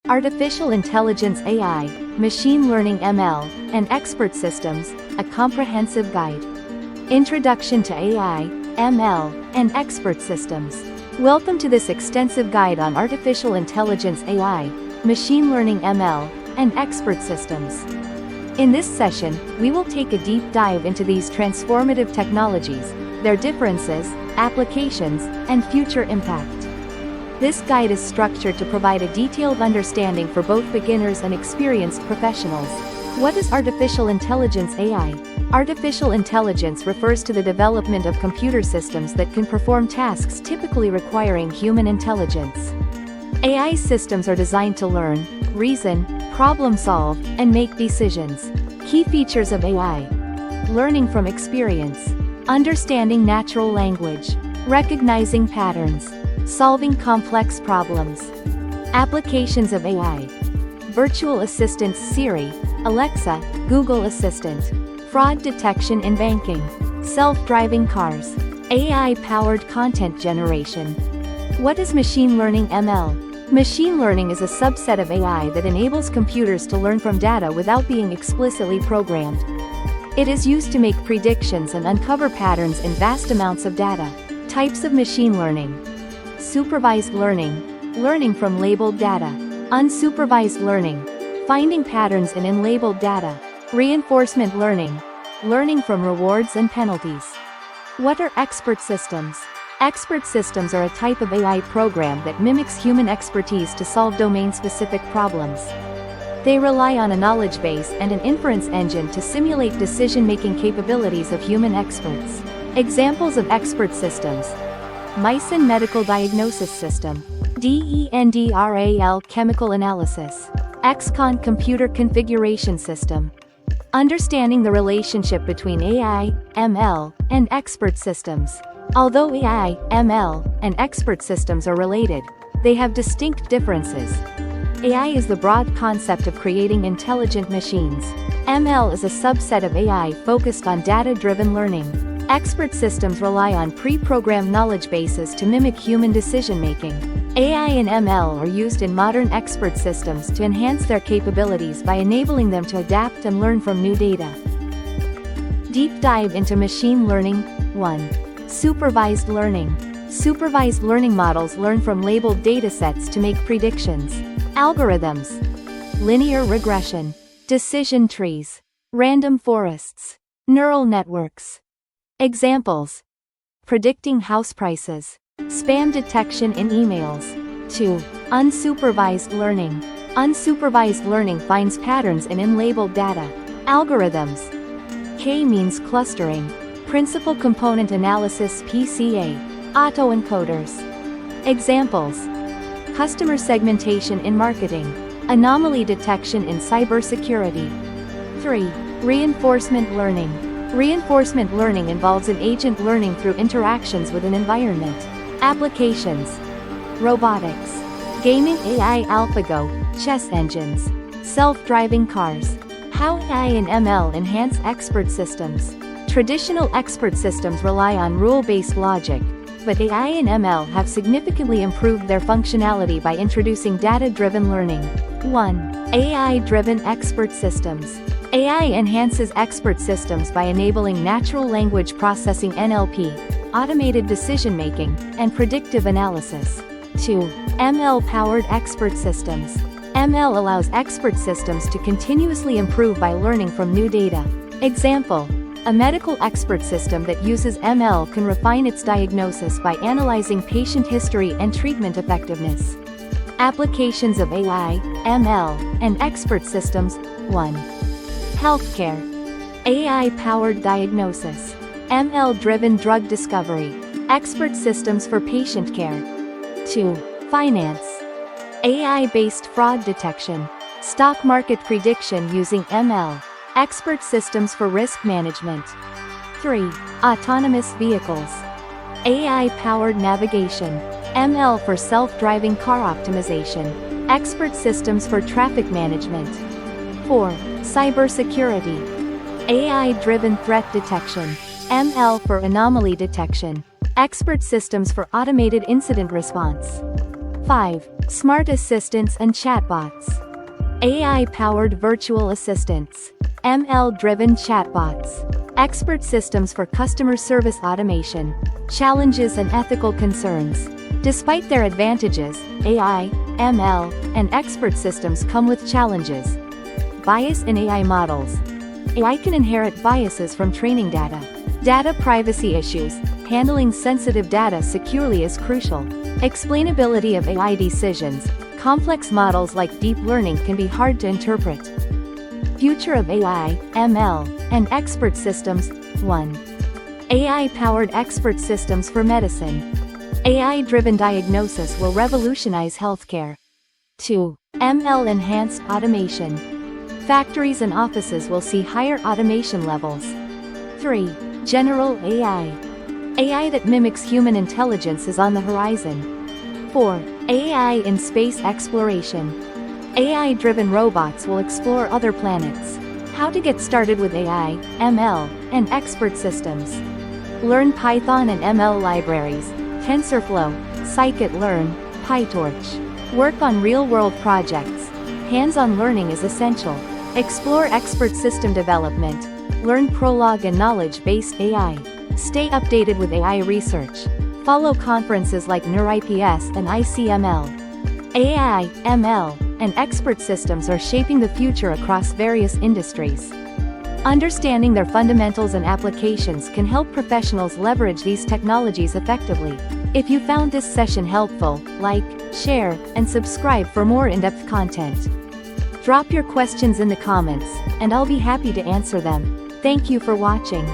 Artificial Intelligence AI, Machine Learning ML, and Expert Systems, a comprehensive guide. Introduction to AI, ML, and Expert Systems. Welcome to this extensive guide on Artificial Intelligence AI, Machine Learning ML, and Expert Systems. In this session, we will take a deep dive into these transformative technologies, their differences, applications, and future impact. This guide is structured to provide a detailed understanding for both beginners and experienced professionals. What is artificial intelligence AI? Artificial intelligence refers to the development of computer systems that can perform tasks typically requiring human intelligence. AI systems are designed to learn, reason, problem solve, and make decisions. Key features of AI: learning from experience, understanding natural language, recognizing patterns, solving complex problems. Applications of AI: virtual assistants Siri, Alexa, Google Assistant, fraud detection in banking, self-driving cars, AI-powered content generation. What is machine learning ML? Machine learning is a subset of AI that enables computers to learn from data without being explicitly programmed. It is used to make predictions and uncover patterns in vast amounts of data. Types of machine learning: supervised learning, learning from labeled data; unsupervised learning, finding patterns in unlabeled data; reinforcement learning, learning from rewards and penalties. What are expert systems? Expert systems are a type of AI program that mimics human expertise to solve domain-specific problems. They rely on a knowledge base and an inference engine to simulate decision-making capabilities of human experts. Examples of expert systems: Mycin Medical Diagnosis System, DENDRAL Chemical Analysis, XCON Computer Configuration System. Understanding the relationship between AI, ML, and expert systems. Although AI, ML, and expert systems are related, they have distinct differences. AI is the broad concept of creating intelligent machines. ML is a subset of AI focused on data-driven learning. Expert systems rely on pre-programmed knowledge bases to mimic human decision-making. AI and ML are used in modern expert systems to enhance their capabilities by enabling them to adapt and learn from new data. Deep dive into machine learning. 1. Supervised learning. Supervised learning models learn from labeled datasets to make predictions. Algorithms: linear regression, decision trees, random forests, neural networks. Examples: predicting house prices, spam detection in emails. 2. Unsupervised learning. Unsupervised learning finds patterns in unlabeled data. Algorithms: K-means clustering, principal component analysis PCA, autoencoders. Examples: customer segmentation in marketing, anomaly detection in cybersecurity. 3. Reinforcement learning. Reinforcement learning involves an agent learning through interactions with an environment. Applications: robotics, gaming AI AlphaGo, chess engines, self-driving cars. How AI and ML enhance expert systems. Traditional expert systems rely on rule-based logic, but AI and ML have significantly improved their functionality by introducing data-driven learning. 1. AI-driven expert systems. AI enhances expert systems by enabling natural language processing (NLP), automated decision-making, and predictive analysis. 2. ML-powered expert systems. ML allows expert systems to continuously improve by learning from new data. Example: a medical expert system that uses ML can refine its diagnosis by analyzing patient history and treatment effectiveness. Applications of AI, ML, and expert systems. 1. Healthcare. AI-powered diagnosis, ML-driven drug discovery, expert systems for patient care. 2. Finance. AI-based fraud detection, stock market prediction using ML, expert systems for risk management. 3. Autonomous vehicles. AI-powered navigation, ML for self-driving car optimization, expert systems for traffic management. 4. Cybersecurity. AI-driven threat detection, ML for anomaly detection, expert systems for automated incident response. 5. Smart assistants and chatbots. AI-powered virtual assistants. ML-driven chatbots. Expert systems for customer service automation. Challenges and ethical concerns. Despite their advantages, AI, ML, and expert systems come with challenges. Bias in AI models. AI can inherit biases from training data. Data privacy issues. Handling sensitive data securely is crucial. Explainability of AI decisions. Complex models like deep learning can be hard to interpret. Future of AI, ML, and expert systems. 1. AI-powered expert systems for medicine. AI-driven diagnosis will revolutionize healthcare. 2. ML-enhanced automation. Factories and offices will see higher automation levels. 3. General AI. AI that mimics human intelligence is on the horizon. 4. AI in space exploration. AI-driven robots will explore other planets. How to get started with AI, ML, and expert systems. Learn Python and ML libraries. TensorFlow, Scikit-learn, PyTorch. Work on real-world projects. Hands-on learning is essential. Explore expert system development. Learn Prolog and knowledge-based AI. Stay updated with AI research. Follow conferences like NeurIPS and ICML. AI, ML, and expert systems are shaping the future across various industries. Understanding their fundamentals and applications can help professionals leverage these technologies effectively. If you found this session helpful, like, share, and subscribe for more in-depth content. Drop your questions in the comments, and I'll be happy to answer them. Thank you for watching.